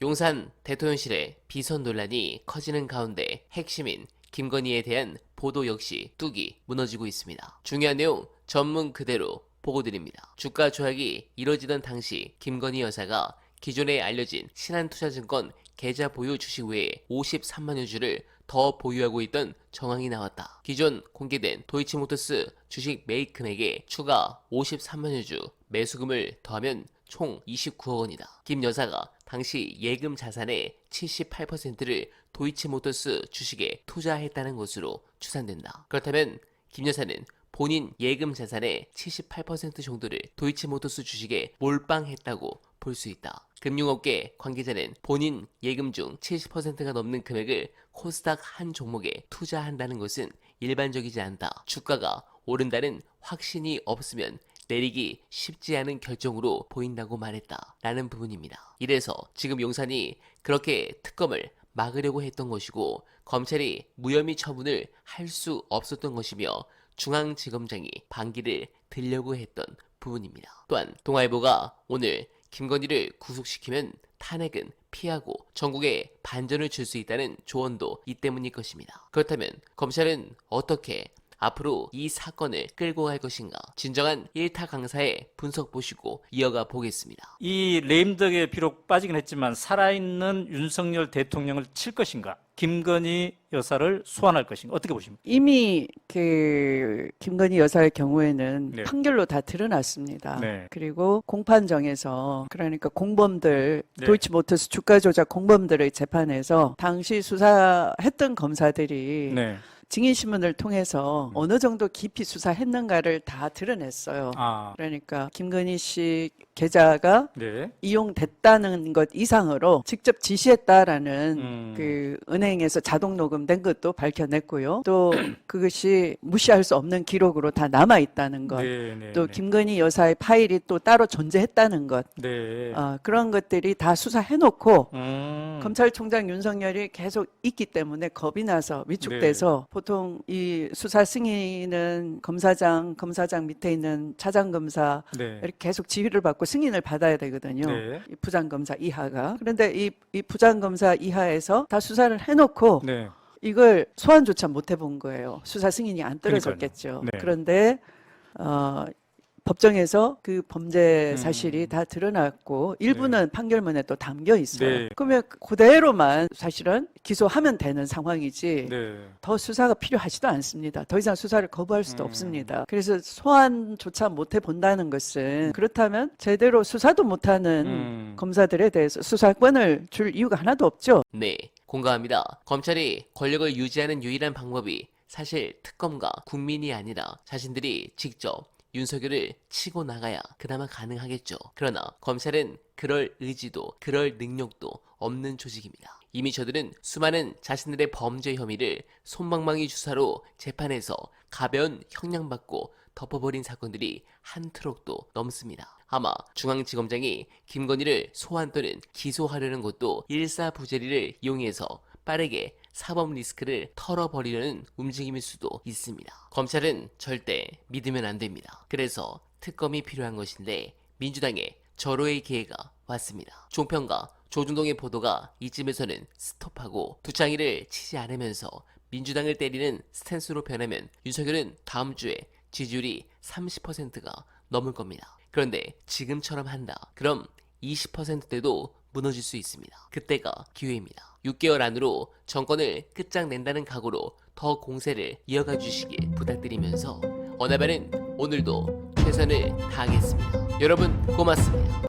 용산 대통령실의 비선 논란이 커지는 가운데 핵심인 김건희에 대한 보도 역시 뚝이 무너지고 있습니다. 중요한 내용 전문 그대로 보고드립니다. 주가 조작이 이뤄지던 당시 김건희 여사가 기존에 알려진 신한투자증권 계좌 보유 주식 외에 53만여 주를 더 보유하고 있던 정황이 나왔다. 기존 공개된 도이치모터스 주식 매입 금액에 추가 53만여 주 매수금을 더하면 총 29억 원이다. 김 여사가 당시 예금 자산의 78%를 도이치모터스 주식에 투자했다는 것으로 추산된다. 그렇다면 김 여사는 본인 예금 자산의 78% 정도를 도이치모터스 주식에 몰빵했다고 볼 수 있다. 금융업계 관계자는 본인 예금 중 70%가 넘는 금액을 코스닥 한 종목에 투자한다는 것은 일반적이지 않다. 주가가 오른다는 확신이 없으면 내리기 쉽지 않은 결정으로 보인다고 말했다. 라는 부분입니다. 이래서 지금 용산이 그렇게 특검을 막으려고 했던 것이고 검찰이 무혐의 처분을 할 수 없었던 것이며 중앙지검장이 반기를 들려고 했던 부분입니다. 또한 동아일보가 오늘 김건희를 구속시키면 탄핵은 피하고 전국에 반전을 줄 수 있다는 조언도 이 때문일 것입니다. 그렇다면 검찰은 어떻게 앞으로 이 사건을 끌고 갈 것인가? 진정한 일타 강사의 분석 보시고 이어가 보겠습니다. 이 레임덕에 비록 빠지긴 했지만 살아있는 윤석열 대통령을 칠 것인가? 김건희 여사를 소환할 것인가? 어떻게 보십니까? 이미 그 김건희 여사의 경우에는 네. 판결로 다 드러났습니다. 네. 그리고 공판정에서 그러니까 공범들 네. 도이치모터스 주가 조작 공범들의 재판에서 당시 수사했던 검사들이 네. 증인신문을 통해서 어느 정도 깊이 수사했는가를 다 드러냈어요. 아, 그러니까 김건희 씨 계좌가 네. 이용됐다는 것 이상으로 직접 지시했다라는 그 그 은행에서 자동 녹음된 것도 밝혀냈고요. 또 그것이 무시할 수 없는 기록으로 다 남아 있다는 것. 네, 네, 또 네. 김건희 여사의 파일이 또 따로 존재했다는 것. 네. 그런 것들이 다 수사해놓고 검찰총장 윤석열이 계속 있기 때문에 겁이 나서 위축돼서 보통 이 수사 승인은 검사장 밑에 있는 차장검사 네. 이렇게 계속 지휘를 받고 승인을 받아야 되거든요. 네. 이 부장검사 이하가. 그런데 이 부장검사 이하에서 다 수사를 해놓고 네. 이걸 소환조차 못 해본 거예요. 수사 승인이 안 떨어졌겠죠. 네. 그런데 법정에서 그 범죄 사실이 다 드러났고 일부는 판결문에 또 담겨 있어요. 네. 그러면 그대로만 사실은 기소하면 되는 상황이지 네. 더 수사가 필요하지도 않습니다. 더 이상 수사를 거부할 수도 없습니다. 그래서 소환조차 못 해본다는 것은 그렇다면 제대로 수사도 못하는 검사들에 대해서 수사권을 줄 이유가 하나도 없죠. 네, 공감합니다. 검찰이 권력을 유지하는 유일한 방법이 사실 특검과 국민이 아니라 자신들이 직접 윤석열을 치고 나가야 그나마 가능하겠죠. 그러나 검찰은 그럴 의지도 그럴 능력도 없는 조직입니다. 이미 저들은 수많은 자신들의 범죄 혐의를 솜방망이 주사로 재판에서 가벼운 형량받고 덮어버린 사건들이 한 트럭도 넘습니다. 아마 중앙지검장이 김건희를 소환 또는 기소하려는 것도 일사부재리를 이용해서 빠르게 사법 리스크를 털어버리려는 움직임일 수도 있습니다. 검찰은 절대 믿으면 안 됩니다. 그래서 특검이 필요한 것인데 민주당의 절호의 기회가 왔습니다. 종편과 조중동의 보도가 이쯤에서는 스톱하고 두창이를 치지 않으면서 민주당을 때리는 스탠스로 변하면 윤석열은 다음 주에 지지율이 30%가 넘을 겁니다. 그런데 지금처럼 한다. 그럼 20%대도 무너질 수 있습니다. 그때가 기회입니다. 6개월 안으로 정권을 끝장낸다는 각오로 더 공세를 이어가 주시길 부탁드리면서 어나바는 오늘도 최선을 다하겠습니다. 여러분 고맙습니다.